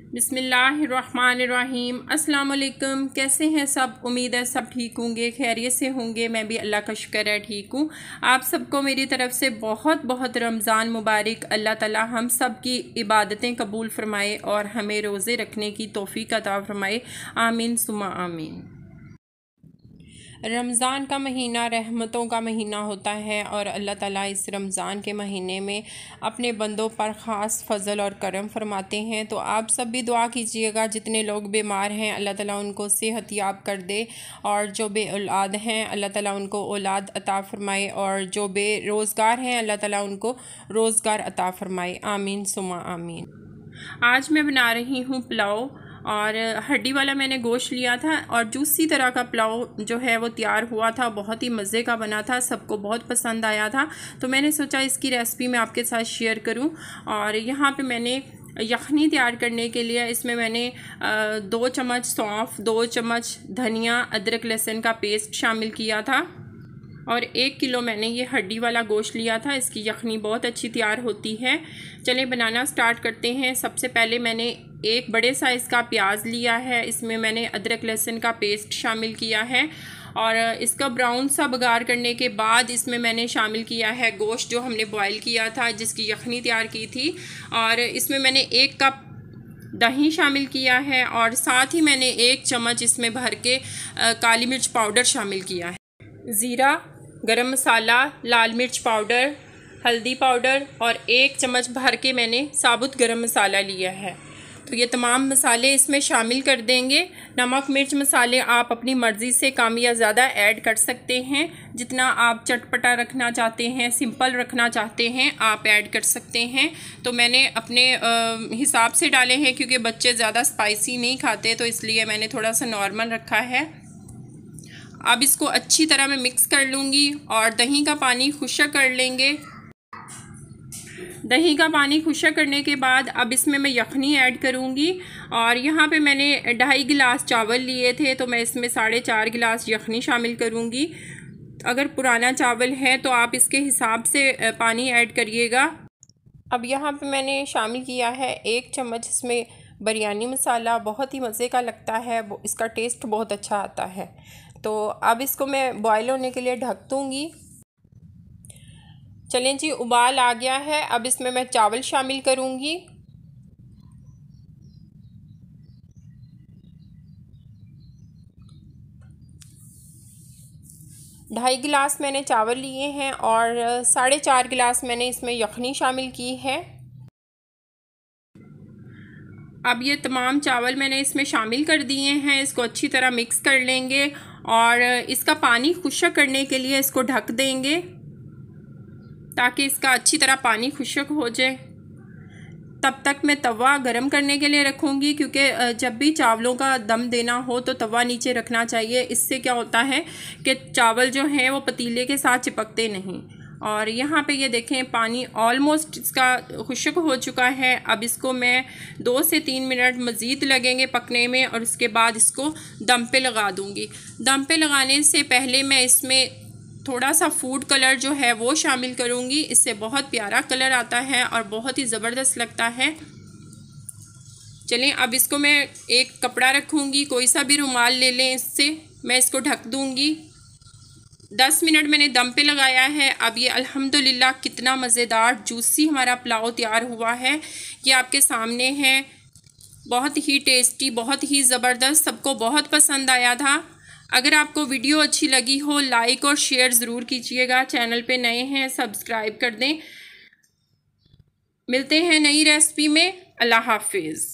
बिस्मिल्लाहिर्रहमानिर्रहीम। अस्सलाम वालेकुम। कैसे हैं सब? उम्मीद है सब ठीक होंगे, खैरियत से होंगे। मैं भी अल्लाह का शुक्र है ठीक हूँ। आप सबको मेरी तरफ से बहुत बहुत रमज़ान मुबारक। अल्लाह ताला हम सब की इबादतें कबूल फ़रमाए और हमें रोज़े रखने की तौफ़ीक अता फ़रमाए। आमीन सुम्मा आमीन। रमज़ान का महीना रहमतों का महीना होता है और अल्लाह ताला इस रमज़ान के महीने में अपने बंदों पर ख़ास फ़ज़ल और करम फरमाते हैं। तो आप सब भी दुआ कीजिएगा, जितने लोग बीमार हैं अल्लाह ताला उनको सेहत याब कर दे, और जो बे औलाद हैं अल्लाह ताला उनको औलाद अता फ़रमाए, और जो बेरोज़गार हैं अल्लाह ताला उनको रोज़गार अता फ़रमाए। आमीन सुम्मा आमीन। आज मैं बना रही हूँ पुलाव, और हड्डी वाला मैंने गोश्त लिया था और जूसी तरह का पुलाव जो है वो तैयार हुआ था। बहुत ही मज़े का बना था, सबको बहुत पसंद आया था। तो मैंने सोचा इसकी रेसिपी मैं आपके साथ शेयर करूं। और यहाँ पे मैंने यखनी तैयार करने के लिए इसमें मैंने 2 चम्मच सौंफ, 2 चम्मच धनिया, अदरक लहसुन का पेस्ट शामिल किया था, और 1 किलो मैंने ये हड्डी वाला गोश्त लिया था। इसकी यखनी बहुत अच्छी तैयार होती है। चलें बनाना स्टार्ट करते हैं। सबसे पहले मैंने एक बड़े साइज़ का प्याज लिया है, इसमें मैंने अदरक लहसुन का पेस्ट शामिल किया है, और इसका ब्राउन सा बघार करने के बाद इसमें मैंने शामिल किया है गोश्त जो हमने बॉयल किया था, जिसकी यखनी तैयार की थी। और इसमें मैंने 1 कप दही शामिल किया है, और साथ ही मैंने 1 चम्मच इसमें भर के काली मिर्च पाउडर शामिल किया है। ज़ीरा, गरम मसाला, लाल मिर्च पाउडर, हल्दी पाउडर, और 1 चम्मच भर के मैंने साबुत गरम मसाला लिया है। तो ये तमाम मसाले इसमें शामिल कर देंगे। नमक मिर्च मसाले आप अपनी मर्ज़ी से कम या ज़्यादा ऐड कर सकते हैं। जितना आप चटपटा रखना चाहते हैं, सिंपल रखना चाहते हैं, आप ऐड कर सकते हैं। तो मैंने अपने हिसाब से डाले हैं, क्योंकि बच्चे ज़्यादा स्पाइसी नहीं खाते, तो इसलिए मैंने थोड़ा सा नॉर्मल रखा है। अब इसको अच्छी तरह मैं मिक्स कर लूँगी और दही का पानी खुश्क कर लेंगे। दही का पानी खुश्क करने के बाद अब इसमें मैं यखनी ऐड करूँगी, और यहाँ पे मैंने 2.5 गिलास चावल लिए थे, तो मैं इसमें 4.5 गिलास यखनी शामिल करूँगी। अगर पुराना चावल है तो आप इसके हिसाब से पानी ऐड करिएगा। अब यहाँ पे मैंने शामिल किया है 1 चम्मच इसमें बिरयानी मसाला। बहुत ही मज़े का लगता है, इसका टेस्ट बहुत अच्छा आता है। तो अब इसको मैं बॉयल होने के लिए ढक दूँगी। चलें जी, उबाल आ गया है। अब इसमें मैं चावल शामिल करूँगी। ढाई गिलास मैंने चावल लिए हैं, और 4.5 गिलास मैंने इसमें यखनी शामिल की है। अब ये तमाम चावल मैंने इसमें शामिल कर दिए हैं। इसको अच्छी तरह मिक्स कर लेंगे, और इसका पानी खुश्क करने के लिए इसको ढक देंगे, ताकि इसका अच्छी तरह पानी खुश्क हो जाए। तब तक मैं तवा गरम करने के लिए रखूँगी, क्योंकि जब भी चावलों का दम देना हो तो तवा नीचे रखना चाहिए। इससे क्या होता है कि चावल जो हैं वो पतीले के साथ चिपकते नहीं। और यहाँ पे ये देखें, पानी ऑलमोस्ट इसका खुश्क हो चुका है। अब इसको मैं 2 से 3 मिनट मज़ीद लगेंगे पकने में, और उसके बाद इसको दम पे लगा दूँगी। दम पे लगाने से पहले मैं इसमें थोड़ा सा फूड कलर जो है वो शामिल करूँगी। इससे बहुत प्यारा कलर आता है और बहुत ही ज़बरदस्त लगता है। चलें, अब इसको मैं एक कपड़ा रखूँगी, कोई सा भी रुमाल ले लें, इससे मैं इसको ढक दूँगी। 10 मिनट मैंने दम पे लगाया है। अब ये अल्हम्दुलिल्लाह कितना मज़ेदार जूसी हमारा पुलाव तैयार हुआ है। ये आपके सामने है। बहुत ही टेस्टी, बहुत ही ज़बरदस्त, सबको बहुत पसंद आया था। अगर आपको वीडियो अच्छी लगी हो, लाइक और शेयर ज़रूर कीजिएगा। चैनल पे नए हैं सब्सक्राइब कर दें। मिलते हैं नई रेसिपी में। अल्लाह हाफिज़।